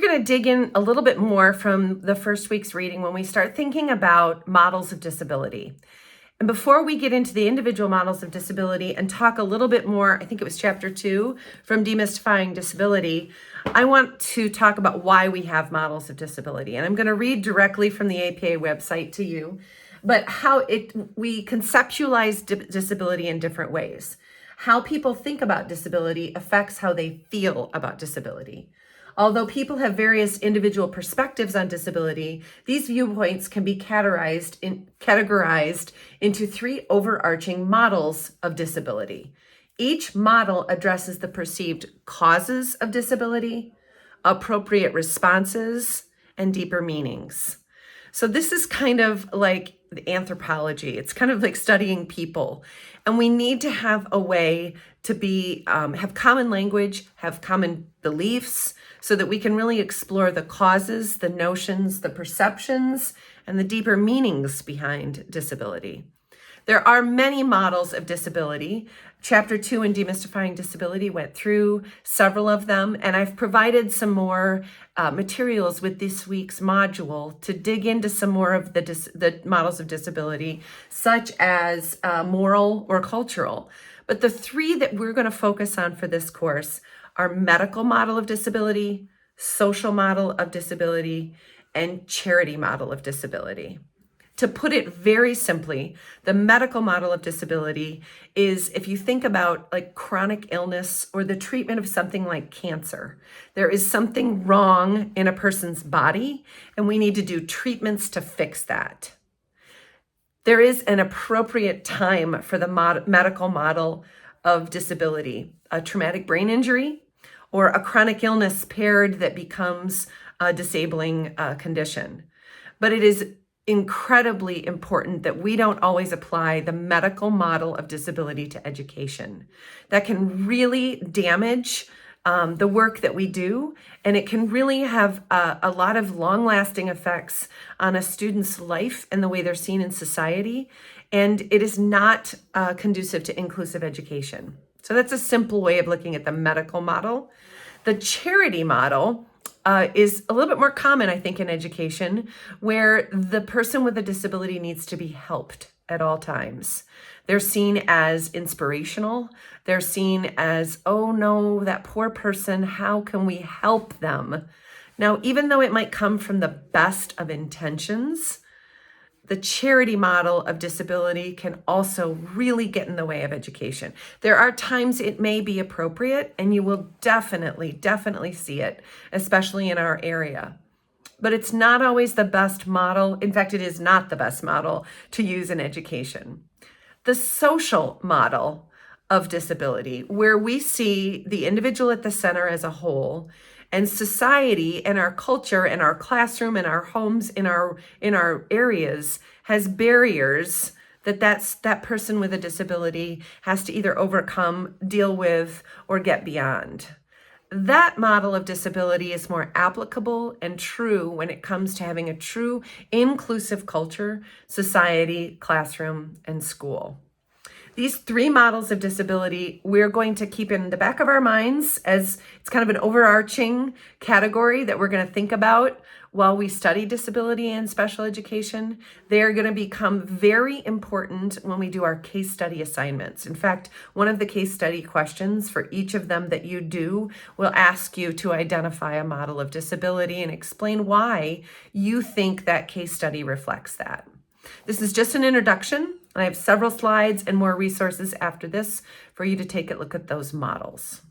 going to dig in a little bit more from the first week's reading when we start thinking about models of disability. And before we get into the individual models of disability and talk a little bit more, I think it was chapter 2 from Demystifying Disability, I want to talk about why we have models of disability. And I'm going to read directly from the APA website to you, but how we conceptualize disability in different ways. How people think about disability affects how they feel about disability. Although people have various individual perspectives on disability, these viewpoints can be categorized into 3 overarching models of disability. Each model addresses the perceived causes of disability, appropriate responses, and deeper meanings. So this is kind of like anthropology. It's kind of like studying people. And we need to have a way to have common language, have common beliefs, so that we can really explore the causes, the notions, the perceptions, and the deeper meanings behind disability. There are many models of disability. Chapter 2 in Demystifying Disability went through several of them, and I've provided some more materials with this week's module to dig into some more of the models of disability, such as moral or cultural. But the 3 that we're going to focus on for this course are medical model of disability, social model of disability, and charity model of disability. To put it very simply, the medical model of disability is, if you think about like chronic illness or the treatment of something like cancer, there is something wrong in a person's body and we need to do treatments to fix that. There is an appropriate time for the medical model of disability, a traumatic brain injury or a chronic illness paired that becomes a disabling condition. But it is incredibly important that we don't always apply the medical model of disability to education. That can really damage the work that we do, and it can really have a lot of long-lasting effects on a student's life and the way they're seen in society, and it is not conducive to inclusive education. So that's a simple way of looking at the medical model. The charity model is a little bit more common, I think, in education, where the person with a disability needs to be helped at all times. They're seen as inspirational. They're seen as, oh no, that poor person, how can we help them? Now, even though it might come from the best of intentions, the charity model of disability can also really get in the way of education. There are times it may be appropriate, and you will definitely see it, especially in our area. But it's not always the best model. In fact, it is not the best model to use in education. The social model of disability, where we see the individual at the center as a whole, and society and our culture and our classroom and our homes in our areas has barriers that person with a disability has to either overcome, deal with, or get beyond. That model of disability is more applicable and true when it comes to having a true inclusive culture, society, classroom, and school. These 3 models of disability we're going to keep in the back of our minds as it's kind of an overarching category that we're going to think about while we study disability and special education. They are going to become very important when we do our case study assignments. In fact, one of the case study questions for each of them that you do will ask you to identify a model of disability and explain why you think that case study reflects that. This is just an introduction. I have several slides and more resources after this for you to take a look at those models.